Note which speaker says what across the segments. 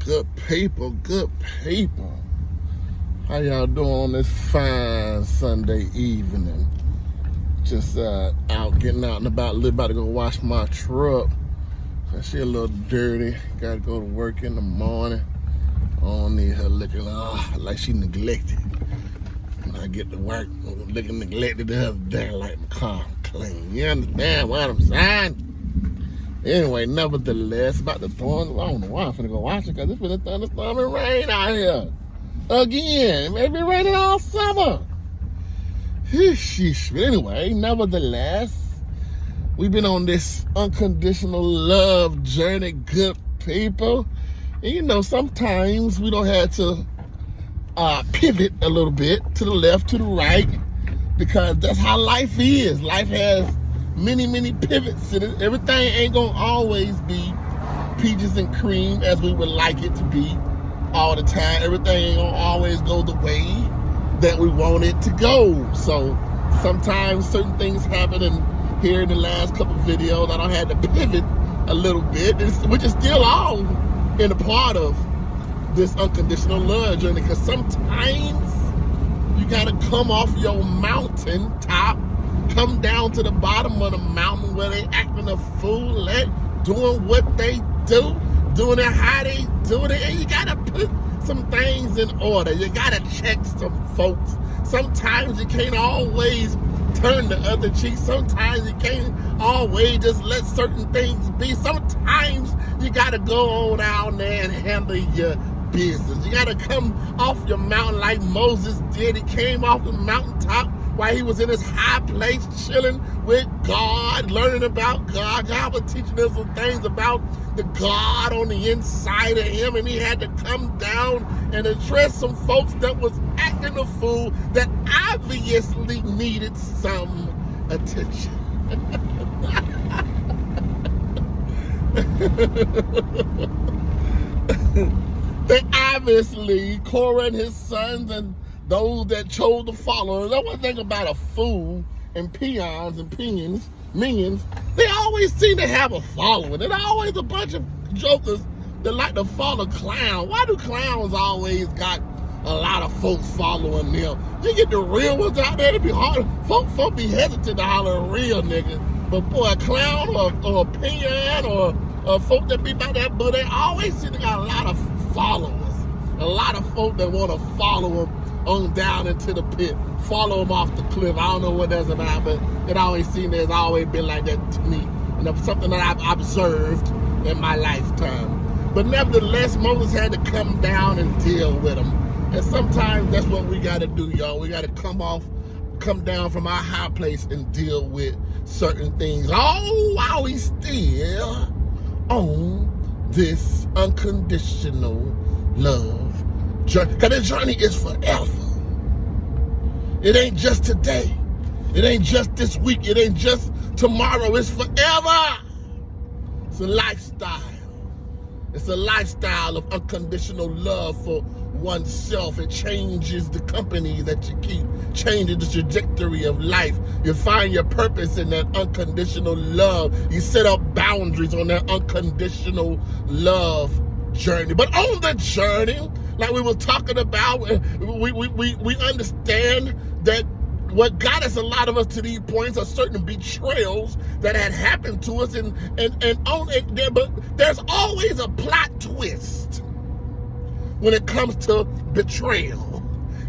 Speaker 1: Good people. How y'all doing on this fine Sunday evening? Just getting out and about to go wash my truck. So she a little dirty. Gotta go to work in the morning. I don't need her looking like she neglected. When I get to work, I'm looking neglected the other day, like my car clean. You understand what I'm saying? Anyway, nevertheless, about the thorns, I don't know why I'm finna go watch it, because it's finna thunderstorm and rain out here. Again, maybe raining all summer. But anyway, nevertheless, we've been on this unconditional love journey, good people. And you know, sometimes we don't have to pivot a little bit to the left, to the right, because that's how life is. Life has many pivots in it. Everything ain't gonna always be peaches and cream as we would like it to be all the time. Everything ain't gonna always go the way that we want it to go. So sometimes certain things happen, and here in the last couple videos I don't have to pivot a little bit, which is still all in a part of this unconditional love journey, because sometimes you gotta come off your mountain top, come down to the bottom of the mountain where they acting a fool at doing what they do, doing it how they do it, and you gotta put some things in order. You gotta check some folks. Sometimes you can't always turn the other cheek. Sometimes you can't always just let certain things be. Sometimes you gotta go on down there and handle your business. You gotta come off your mountain like Moses did. He came off the mountaintop while he was in his high place, chilling with God, learning about God. God was teaching him some things about the God on the inside of him, and he had to come down and address some folks that was acting a fool, that obviously needed some attention. They obviously, Korah and his sons and those that chose to follow. The one thing about a fool and peons and minions, they always seem to have a following. There's always a bunch of jokers that like to follow clowns. Why do clowns always got a lot of folks following them? You get the real ones out there, it'd be hard. Folk be hesitant to holler a real nigga. But boy, a clown or a peon or folk that be about that, but they always seem to got a lot of followers. A lot of folk that want to follow them on down into the pit, follow them off the cliff. I don't know what that's about, but it always seems it's always been like that to me. And it's something that I've observed in my lifetime. But nevertheless, Moses had to come down and deal with them. And sometimes that's what we got to do, y'all. We got to come down from our high place and deal with certain things. All while we still on this unconditional love journey. Because the journey is forever. It ain't just today. It ain't just this week. It ain't just tomorrow. It's forever. It's a lifestyle. It's a lifestyle of unconditional love for oneself. It changes the company that you keep, changes the trajectory of life. You find your purpose in that unconditional love. You set up boundaries on that unconditional love journey. But on the journey, like we were talking about, we understand that what got us, a lot of us, to these points are certain betrayals that had happened to us, and on it there, but there's always a plot twist when it comes to betrayal.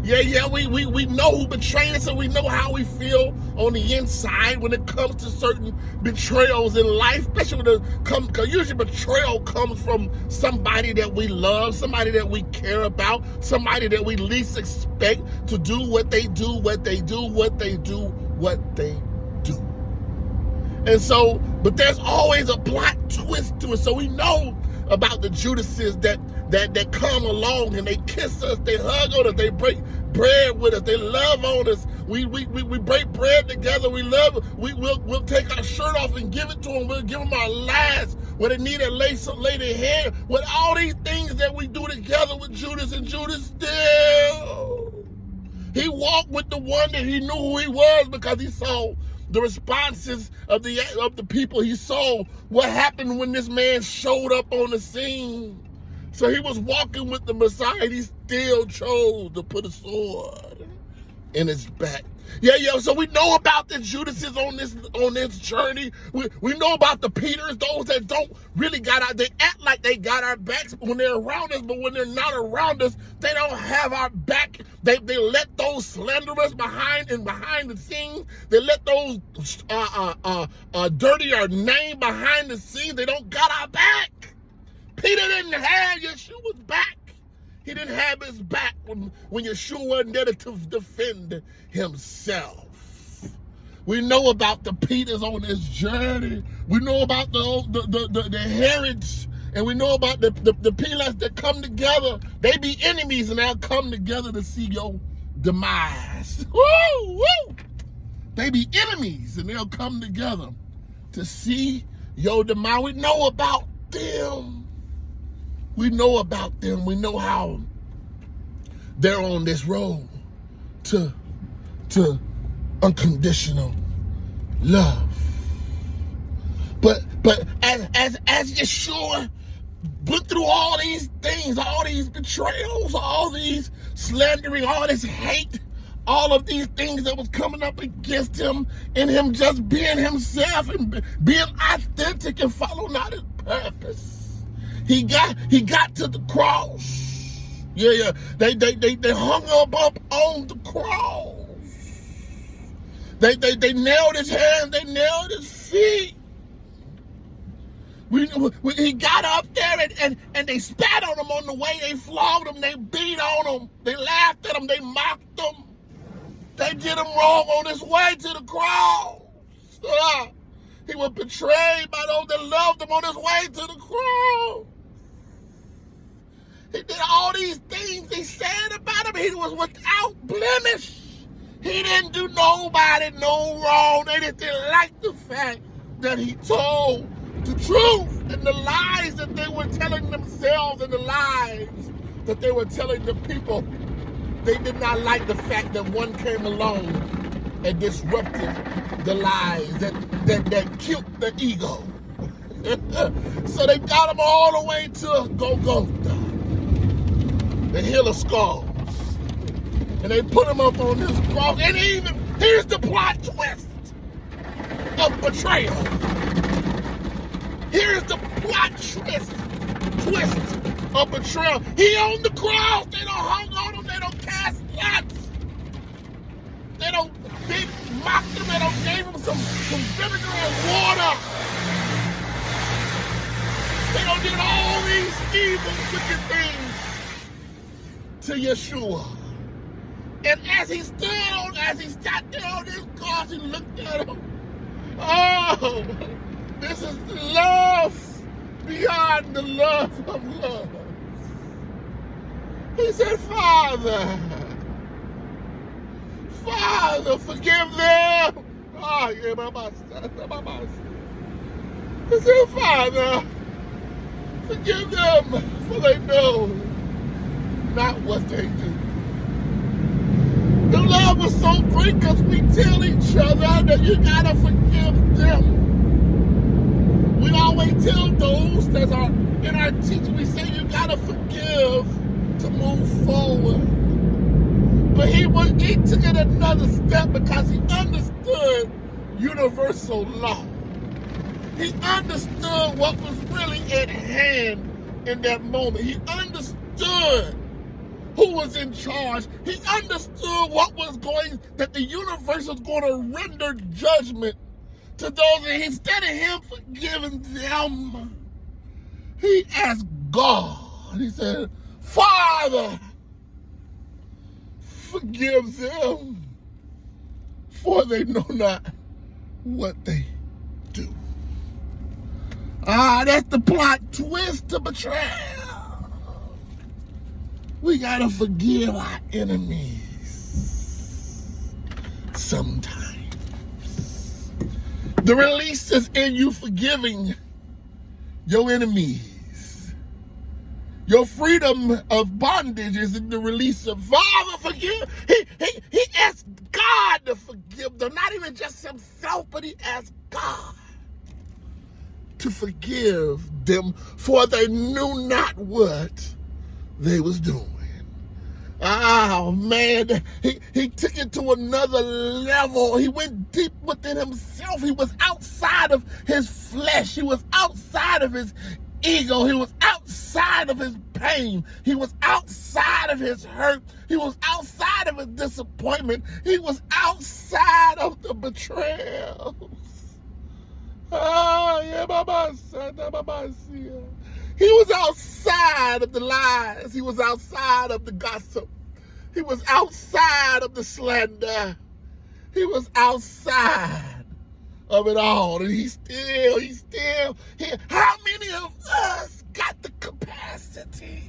Speaker 1: Yeah, we know who betrayed us, and we know how we feel on the inside when it comes to certain betrayals in life, especially when because usually betrayal comes from somebody that we love, somebody that we care about, somebody that we least expect to do what they do. And so, but there's always a plot twist to it. So we know about the Judases that come along and they kiss us, they hug on us, they break bread with us, they love on us. We break bread together. We'll take our shirt off and give it to them. We'll give them our last when they need to lay their head. With all these things that we do together with Judas, and Judas still, he walked with the one that he knew who he was, because he saw the responses of the people. He saw what happened when this man showed up on the scene. So he was walking with the Messiah, and he still chose to put a sword in his back. Yeah. So we know about the Judases on this journey. We know about the Peters, those that don't really got our. They act like they got our backs when they're around us, but when they're not around us, they don't have our back. They let those slanderers behind the scenes. They let those dirty our name behind the scenes. They don't got our back. Peter didn't have Yeshua's back. He didn't have his back when Yeshua wasn't there to defend himself. We know about the Peters on this journey. We know about the Herods, and we know about the Pilates that come together. They be enemies, and they'll come together to see your demise. Woo, woo! They be enemies, and they'll come together to see your demise. We know about them. We know about them. We know how they're on this road to unconditional love. But as Yeshua went through all these things, all these betrayals, all these slandering, all this hate, all of these things that was coming up against him, and him just being himself and being authentic and following out his purpose. He got to the cross. Yeah. They hung him up on the cross. They nailed his hands. They nailed his feet. He got up there and they spat on him on the way. They flogged him. They beat on him. They laughed at him. They mocked him. They did him wrong on his way to the cross. He was betrayed by those that loved him on his way to the cross. He did all these things they said about him. He was without blemish. He didn't do nobody no wrong. They just didn't like the fact that he told the truth and the lies that they were telling themselves and the lies that they were telling the people. They did not like the fact that one came along and disrupted the lies that killed the ego. So they got him all the way to Golgotha, the hill of skulls. And they put him up on this cross. And here's the plot twist of betrayal. Here's the plot twist of betrayal. He on the cross. They don't hung on him. They don't cast lots. They mocked him. They don't gave him some vinegar and water. They don't did all these evil, wicked things to Yeshua. And as he sat there on this cross, he looked at him. Oh, this is love beyond the love of love. He said, Father, forgive them. Oh, yeah, my son. He said, Father, forgive them, for they know not what they do. The love was so great because we tell each other that you gotta forgive them. We always tell those that are in our teaching, we say you gotta forgive to move forward. But he took it another step because he understood universal law. He understood what was really at hand in that moment. He understood who was in charge. He understood that the universe was going to render judgment to those, and instead of him forgiving them, he asked God. He said, Father, forgive them, for they know not what they do. That's the plot twist to betrayal. We gotta forgive our enemies sometimes. The release is in you forgiving your enemies. Your freedom of bondage is in the release of Father, forgive. He asked God to forgive them, not even just himself, but he asked God to forgive them, for they knew not what they was doing. Oh man, he took it to another level. He went deep within himself. He was outside of his flesh. He was outside of his ego. He was outside of his pain. He was outside of his hurt. He was outside of his disappointment. He was outside of the betrayals. Oh, yeah, he was outside of the lies. He was outside of the gossip. He was outside of the slander. He was outside of it all. And how many of us got the capacity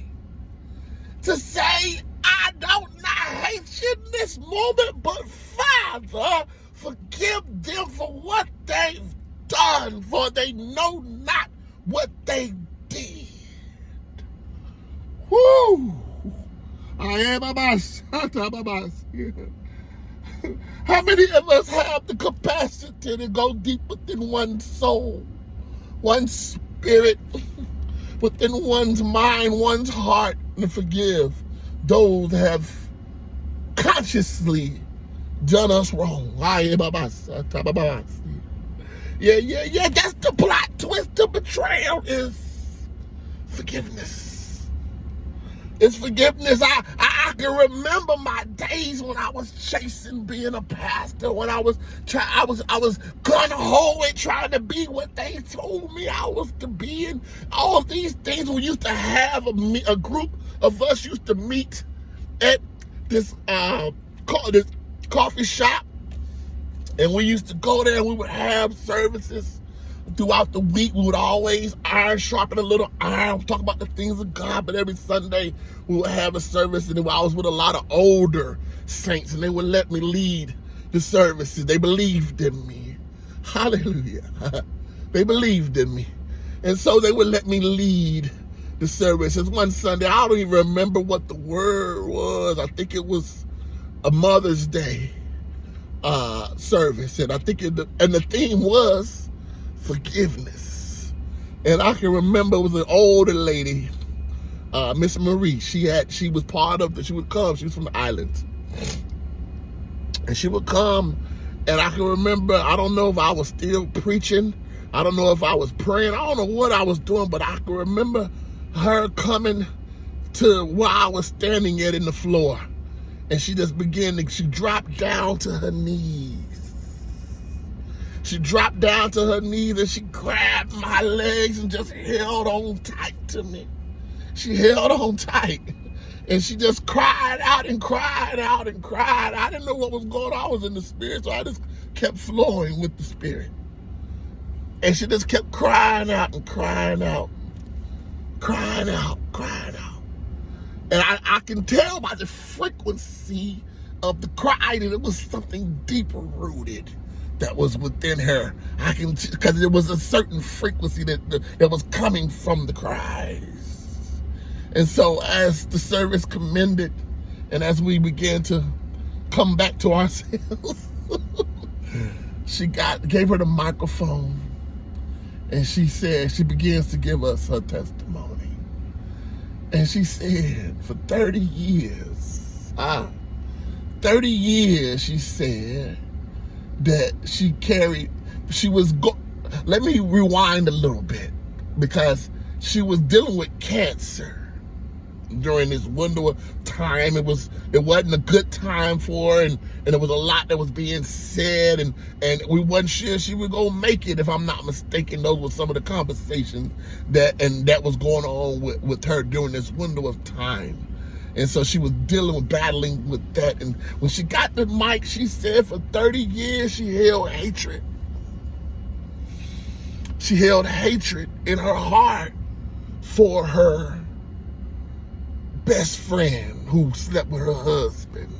Speaker 1: to say, I don't not hate you in this moment, but Father, forgive them for what they've done, for they know not what they did. Woo! How many of us have the capacity to go deep within one's soul, one's spirit, within one's mind, one's heart, and forgive those that have consciously done us wrong? Yeah, that's the plot twist. The betrayal is forgiveness. It's forgiveness. I can remember my days when I was chasing being a pastor, when I was gung-ho and trying to be what they told me I was to be, and all these things. We used to have a group of us used to meet at this coffee shop, and we used to go there and we would have services throughout the week. We would always iron sharpen a little iron, talk about the things of God. But every Sunday we would have a service, and I was with a lot of older saints, and they would let me lead the services. They believed in me. Hallelujah. They believed in me. And so they would let me lead the services. One Sunday, I don't even remember what the word was. I think it was a Mother's Day service, and I think the theme was forgiveness. And I can remember it was an older lady, Miss Marie. She was part of she would come. She was from the islands, and she would come. And I can remember, I don't know if I was still preaching, I don't know if I was praying, I don't know what I was doing, but I can remember her coming to where I was standing at in the floor. And she just she dropped down to her knees. She dropped down to her knees and she grabbed my legs and just held on tight to me. She held on tight. And she just cried out and cried out and cried. I didn't know what was going on. I was in the spirit, so I just kept flowing with the spirit. And she just kept crying out and crying out. Crying out, crying out. And I can tell by the frequency of the cry that it was something deeper rooted that was within her. Because there was a certain frequency that was coming from the cries. And so as the service commended, and as we began to come back to ourselves, she gave her the microphone, and she begins to give us her testimony. And she said, for 30 years, 30 years, she said that let me rewind a little bit, because she was dealing with cancer during this window of time. It wasn't a good time for her, and there was a lot that was being said, and we wasn't sure she would go make it, if I'm not mistaken. Those were some of the conversations that was going on with her during this window of time. And so she was battling with that. And when she got the mic, she said for 30 years she held hatred. She held hatred in her heart for her best friend who slept with her husband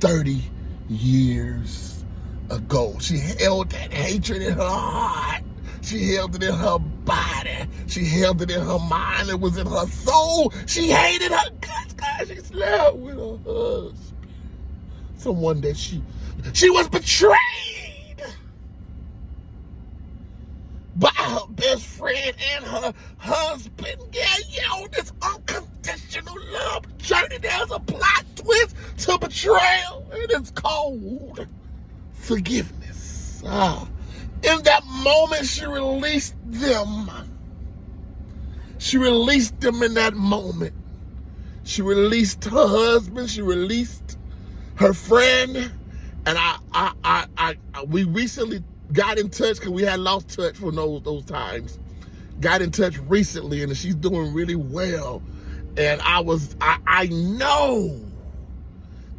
Speaker 1: 30 years ago. She held that hatred in her heart. She held it in her body. She held it in her mind. It was in her soul. She hated her guts because she slept with her husband. Someone that she was betrayed by her best friend and her husband. Yeah, on this unconditional love journey, there's a plot twist to betrayal, and it's called forgiveness. In that moment, she released them. She released them in that moment. She released her husband. She released her friend. And we recently got in touch because we had lost touch for those times. Got in touch recently, and she's doing really well. And I know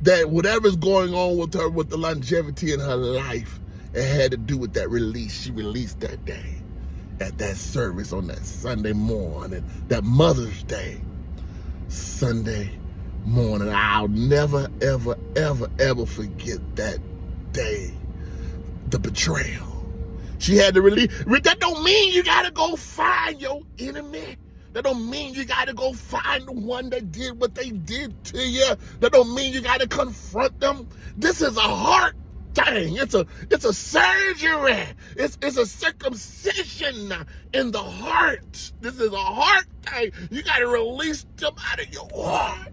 Speaker 1: that whatever's going on with her, with the longevity in her life, it had to do with that release. She released that day at that service on that Sunday morning, that Mother's Day Sunday morning. I'll never, ever, ever, ever forget that day, the betrayal. She had to release. That don't mean you got to go find your enemy. That don't mean you got to go find the one that did what they did to you. That don't mean you got to confront them. This is a heart thing. It's a surgery. It's a circumcision in the heart. This is a heart thing. You got to release them out of your heart.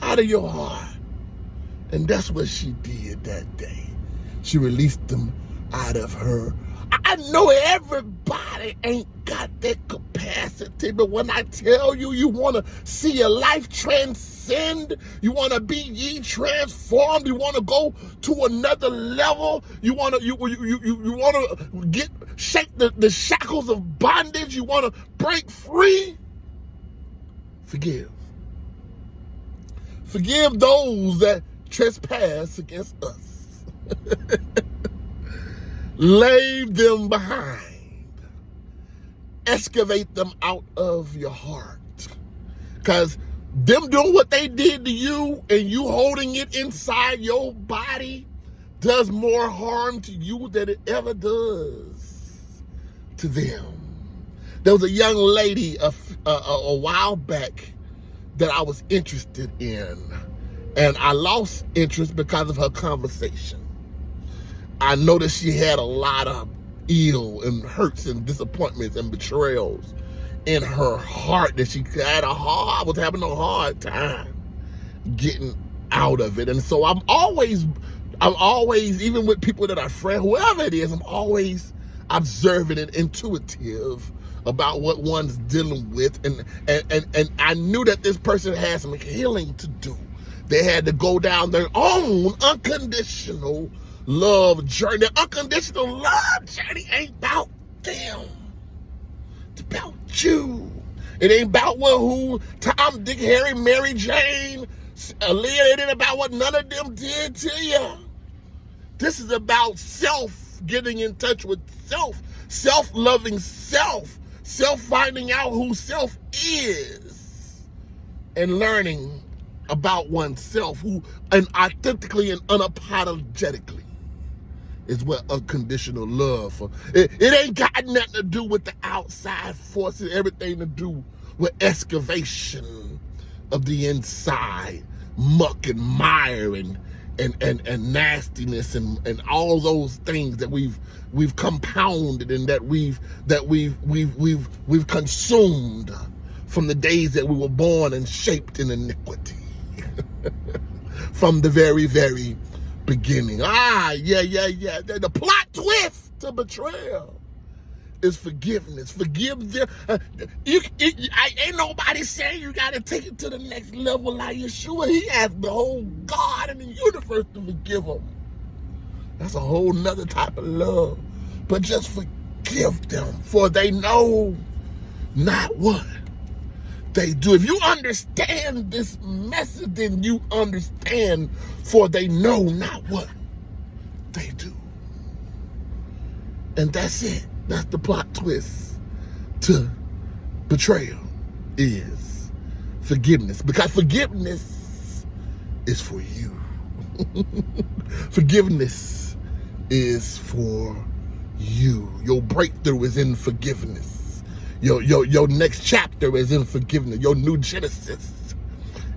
Speaker 1: Out of your heart. And that's what she did that day. She released them out of her. I know everybody ain't got that capacity, but when I tell you, you want to see your life transcend, you want to be ye transformed, you want to go to another level, you want to shake the shackles of bondage, you want to break free. Forgive. Forgive those that trespass against us. Leave them behind. Excavate them out of your heart. Because them doing what they did to you and you holding it inside your body does more harm to you than it ever does to them. There was a young lady a while back that I was interested in, and I lost interest because of her conversation. I noticed she had a lot of ill and hurts and disappointments and betrayals in her heart that she had I was having a hard time getting out of it. And so I'm always, even with people that are friends, whoever it is, I'm always observant and intuitive about what one's dealing with. And I knew that this person had some healing to do. They had to go down their own unconditional love journey. The unconditional love journey ain't about them. It's about you. It ain't about who Tom, Dick, Harry, Mary, Jane, Aaliyah. It ain't about what none of them did to you. This is about self, getting in touch with self, self-loving self, self-finding out who self is, and learning about oneself, and authentically and unapologetically is what unconditional love for. It ain't got nothing to do with the outside forces, everything to do with excavation of the inside, muck and mire and nastiness and all those things that we've compounded and that we've consumed from the days that we were born and shaped in iniquity. From the very, very beginning. The plot twist to betrayal is forgiveness. Forgive them. Ain't nobody saying you got to take it to the next level like Yeshua. He asked the whole God in the universe to forgive him. That's a whole nother type of love. But just forgive them, for they know not what they do. If you understand this message, then you understand, for they know not what they do. And that's it. That's the plot twist to betrayal, is forgiveness. Because forgiveness is for you. Forgiveness is for you. Your breakthrough is in forgiveness. Your next chapter is in forgiveness. Your new Genesis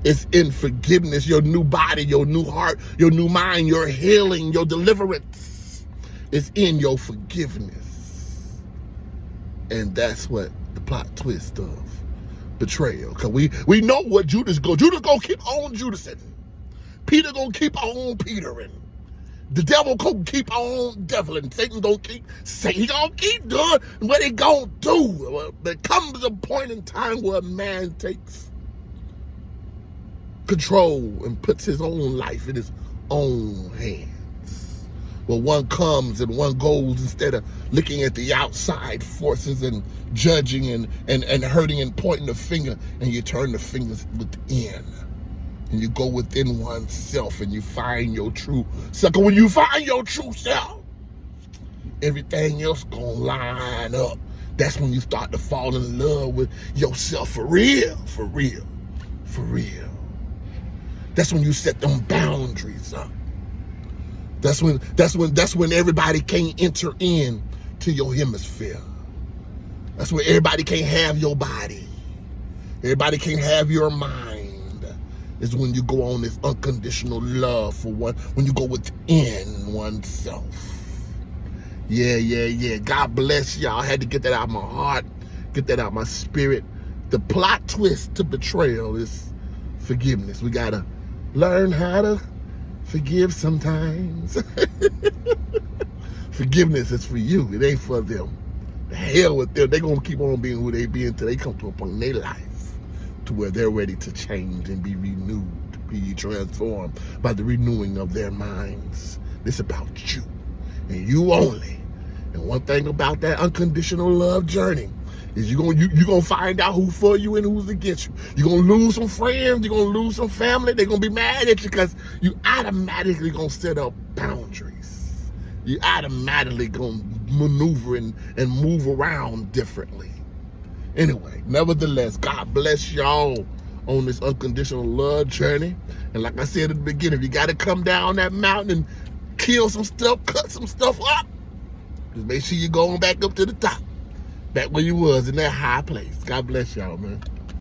Speaker 1: is in forgiveness. Your new body, your new heart, your new mind, your healing, your deliverance It's in your forgiveness. And that's what the plot twist of Betrayal. Because we know what Judas go. Judas gonna keep on Judasing. Peter gonna keep on Petering. The devil gonna keep on deviling. Satan gonna keep saying, he gonna keep doing what he gonna do. There comes a point in time where a man takes control and puts his own life in his own hands. Well, one comes and one goes, instead of looking at the outside forces and judging and hurting and pointing the finger, and you turn the fingers within. And you go within oneself and you find your true self. When you find your true self, everything else gonna line up. That's when you start to fall in love with yourself for real, for real, for real. That's when you set them boundaries up. That's when everybody can't enter in to your hemisphere. That's when everybody can't have your body. Everybody can't have your mind. Is when you go on this unconditional love for one, when you go within oneself. Yeah. God bless y'all. I had to get that out of my heart, get that out of my spirit. The plot twist to Betrayal is forgiveness. We gotta learn how to forgive sometimes. Forgiveness is for you. It ain't for them. The hell with them. They're gonna keep on being who they be until they come to a point in their life to where they're ready to change and be renewed, be transformed by the renewing of their minds. It's about you and you only. And one thing about that unconditional love journey is you're gonna find out who's for you and who's against you. You're gonna lose some friends, you're gonna lose some family, they're gonna be mad at you because you automatically gonna set up boundaries. You automatically gonna maneuver and move around differently. Anyway, nevertheless, God bless y'all on this unconditional love journey. And like I said at the beginning, if you got to come down that mountain and kill some stuff, cut some stuff up, just make sure you're going back up to the top, back where you was in that high place. God bless y'all, man.